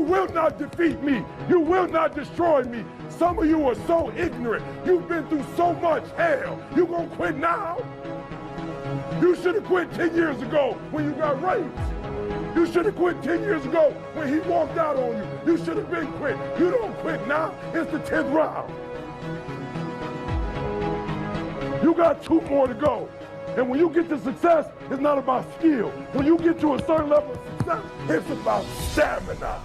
will not defeat me. You will not destroy me. Some of you are so ignorant. You've been through so much hell. You gonna quit now? You should have quit 10 years ago when you got raped. You should have quit 10 years ago when he walked out on you. You should have been quit. You don't quit now. It's the 10th round. You got 2 more to go. And when you get to success, it's not about skill. When you get to a certain level of success, it's about stamina.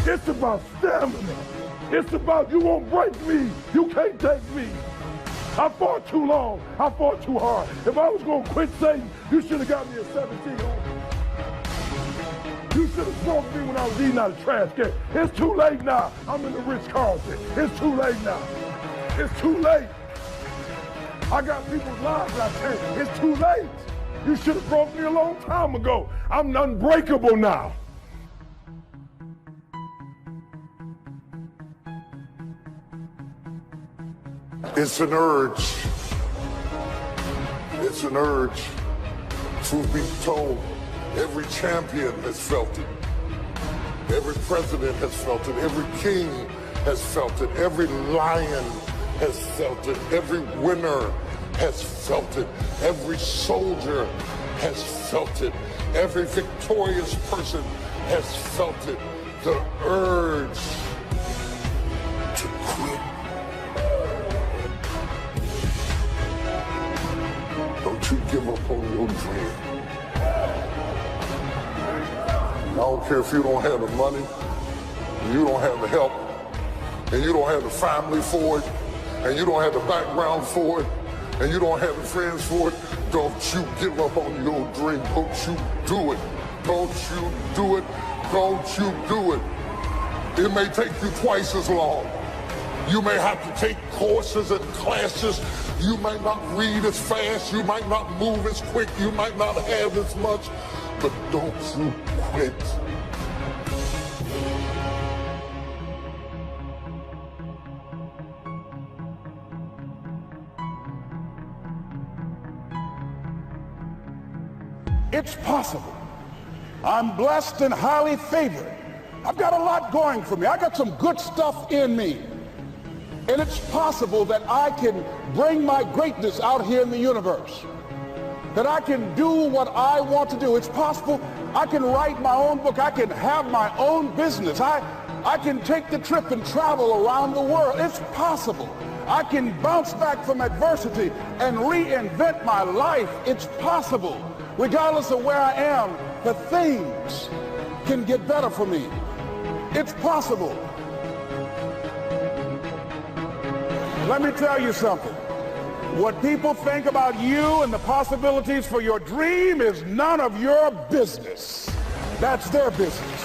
It's about stamina. It's about you won't break me. You can't take me. I fought too long. I fought too hard. If I was going to quit Satan, you should have got me a 17 home. You should have smoked me when I was eating out of trash can. It's too late now. I'm in the Ritz-Carlton. It's too late now. It's too late. I got people's lives I changed. It's too late. You should have broke me a long time ago. I'm unbreakable now. It's an urge. It's an urge. Truth be told, every champion has felt it. Every president has felt it. Every king has felt it. Every lion has felt it. Every winner has felt it. Every soldier has felt it. Every victorious person has felt it. The urge to quit. Don't you give up on your dream. I don't care if you don't have the money, you don't have the help, and you don't have the family for it, and you don't have the background for it, and you don't have the friends for it. Don't you give up on your dream. Don't you do it. Don't you do it. Don't you do it. It may take you twice as long. You may have to take courses and classes. You might not read as fast. You might not move as quick. You might not have as much. But don't you quit. It's possible. I'm blessed and highly favored. I've got a lot going for me. I got some good stuff in me. And it's possible that I can bring my greatness out here in the universe. That I can do what I want to do. It's possible I can write my own book. I can have my own business. I can take the trip and travel around the world. It's possible. I can bounce back from adversity and reinvent my life. It's possible. Regardless of where I am, the things can get better for me. It's possible. Let me tell you something. What people think about you and the possibilities for your dream is none of your business. That's their business.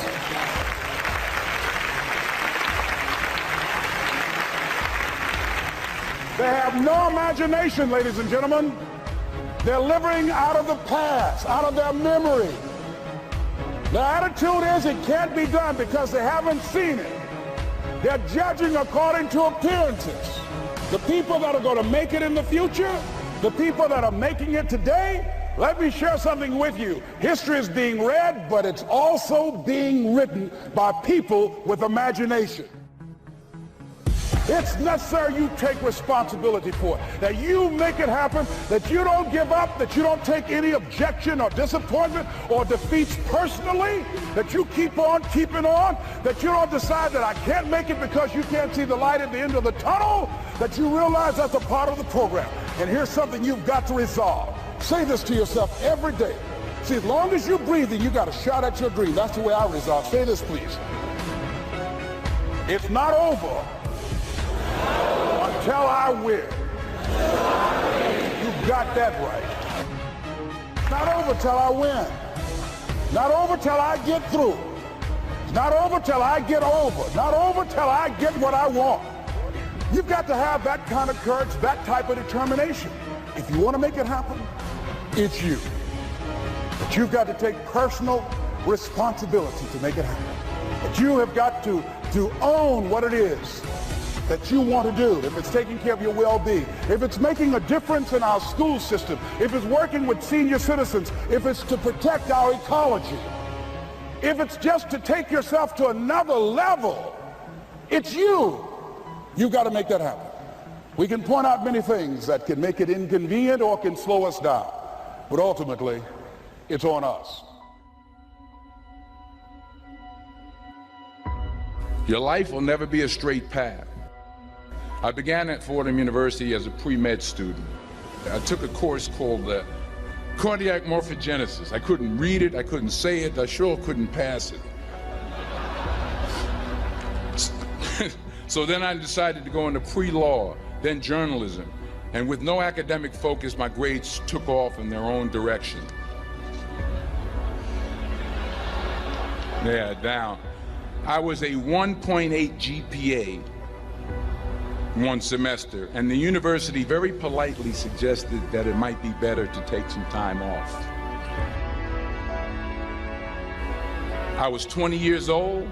They have no imagination, ladies and gentlemen. They're living out of the past, out of their memory. Their attitude is it can't be done because they haven't seen it. They're judging according to appearances. The people that are going to make it in the future, the people that are making it today, let me share something with you. History is being read, but it's also being written by people with imagination. It's necessary you take responsibility for it, that you make it happen, that you don't give up, that you don't take any objection or disappointment or defeats personally, that you keep on keeping on, that you don't decide that I can't make it because you can't see the light at the end of the tunnel, that you realize that's a part of the program. And here's something you've got to resolve. Say this to yourself every day. See, as long as you're breathing, you got a shot at your dream. That's the way I resolve. Say this, please. It's not over until I win. You got that right. It's not over till I win. Not over till I get through. It's not over till I get over. Not over till I get what I want. You've got to have that kind of courage, that type of determination. If you want to make it happen, it's you. But you've got to take personal responsibility to make it happen. But you have got to own what it is that you want to do. If it's taking care of your well-being, if it's making a difference in our school system, if it's working with senior citizens, if it's to protect our ecology, if it's just to take yourself to another level, it's you. You've got to make that happen. We can point out many things that can make it inconvenient or can slow us down, but ultimately, it's on us. Your life will never be a straight path. I began at Fordham University as a pre-med student. I took a course called cardiac morphogenesis. I couldn't read it, I couldn't say it, I sure couldn't pass it. So then I decided to go into pre-law, then journalism. And with no academic focus, my grades took off in their own direction. Yeah, down. I was a 1.8 GPA one semester, and the university very politely suggested that it might be better to take some time off. I was 20 years old,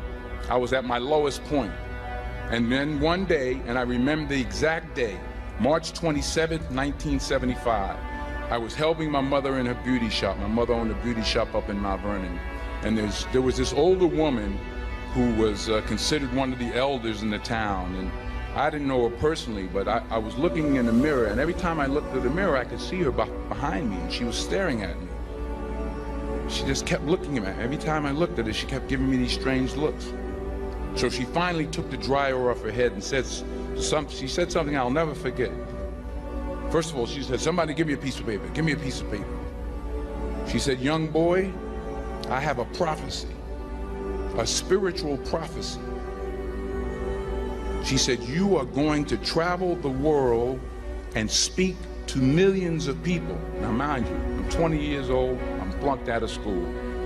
I was at my lowest point. And then one day, and I remember the exact day, March 27th, 1975, I was helping my mother in her beauty shop. My mother owned a beauty shop up in Mount Vernon. And there was this older woman who was considered one of the elders in the town. And I didn't know her personally, but I was looking in the mirror, and every time I looked at the mirror, I could see her behind me, and she was staring at me. She just kept looking at me. Every time I looked at her, she kept giving me these strange looks. So she finally took the dryer off her head and she said something I'll never forget. First of all, she said, "Somebody give me a piece of paper, give me a piece of paper." She said, "Young boy, I have a prophecy, a spiritual prophecy." She said, "You are going to travel the world and speak to millions of people." Now mind you, I'm 20 years old, I'm flunked out of school.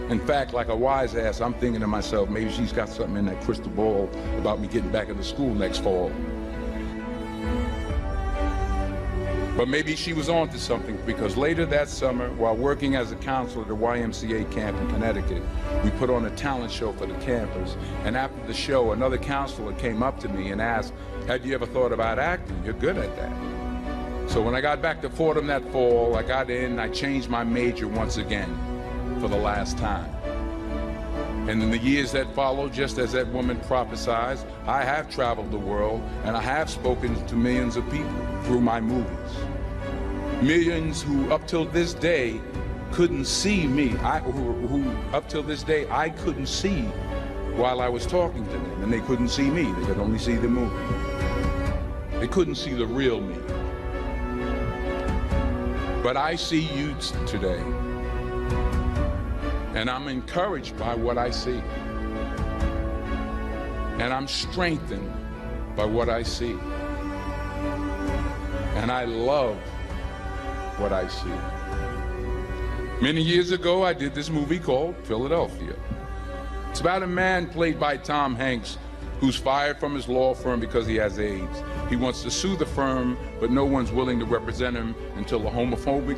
In fact, like a wise ass, I'm thinking to myself, maybe she's got something in that crystal ball about me getting back into school next fall. But maybe she was on to something, because later that summer, while working as a counselor at the YMCA camp in Connecticut, we put on a talent show for the campers. And after the show, another counselor came up to me and asked, "Have you ever thought about acting? You're good at that." So when I got back to Fordham that fall, I got in, I changed my major once again for the last time. And in the years that followed, just as that woman prophesied, I have traveled the world and I have spoken to millions of people through my movies. Millions who up till this day couldn't see me, who up till this day I couldn't see while I was talking to them, and they couldn't see me, they could only see the movie. They couldn't see the real me. But I see you today, and I'm encouraged by what I see. And I'm strengthened by what I see. And I love what I see. Many years ago, I did this movie called Philadelphia. It's about a man played by Tom Hanks who's fired from his law firm because he has AIDS. He wants to sue the firm, but no one's willing to represent him until a homophobic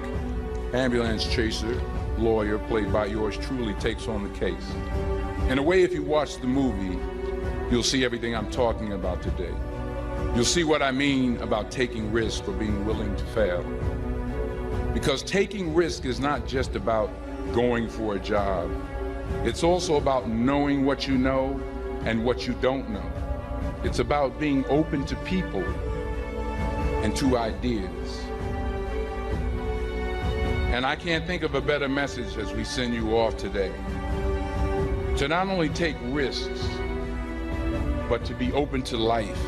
ambulance chaser lawyer, played by yours truly, takes on the case. In a way, if you watch the movie, you'll see everything I'm talking about today. You'll see what I mean about taking risks or being willing to fail. Because taking risk is not just about going for a job. It's also about knowing what you know and what you don't know. It's about being open to people and to ideas. And I can't think of a better message as we send you off today. To not only take risks, but to be open to life,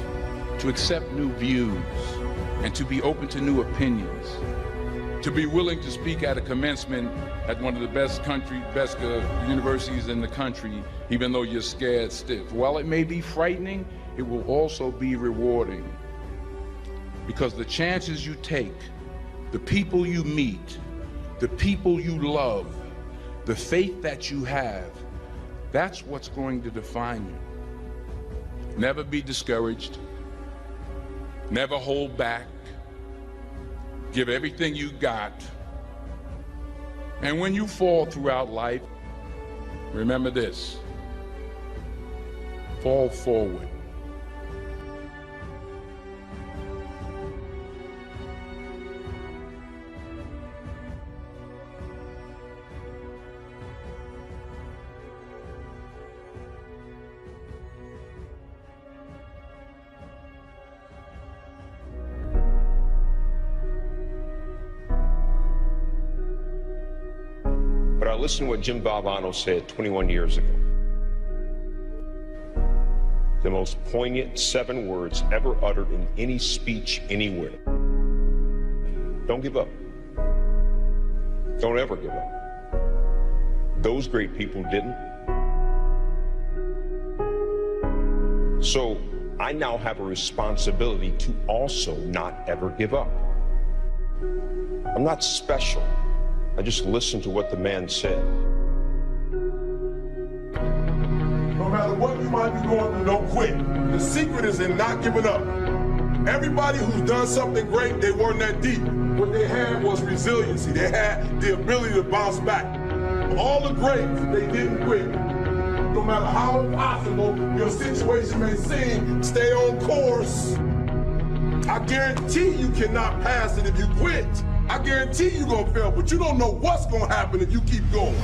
to accept new views, and to be open to new opinions. To be willing to speak at a commencement at one of the best universities in the country, even though you're scared stiff. While it may be frightening, it will also be rewarding. Because the chances you take, the people you meet, the people you love, the faith that you have, that's what's going to define you. Never be discouraged. Never hold back. Give everything you got. And when you fall throughout life, remember this: fall forward. listen to what Jim Valvano said 21 years ago. The most poignant 7 words ever uttered in any speech anywhere. Don't give up. Don't ever give up. Those great people didn't. So I now have a responsibility to also not ever give up. I'm not special. I just listened to what the man said. No matter what you might be going through, don't quit. The secret is in not giving up. Everybody who's done something great, they weren't that deep. What they had was resiliency. They had the ability to bounce back. All the greats, they didn't quit. No matter how impossible your situation may seem, stay on course. I guarantee you cannot pass it if you quit. I guarantee you're gonna fail, but you don't know what's gonna happen if you keep going.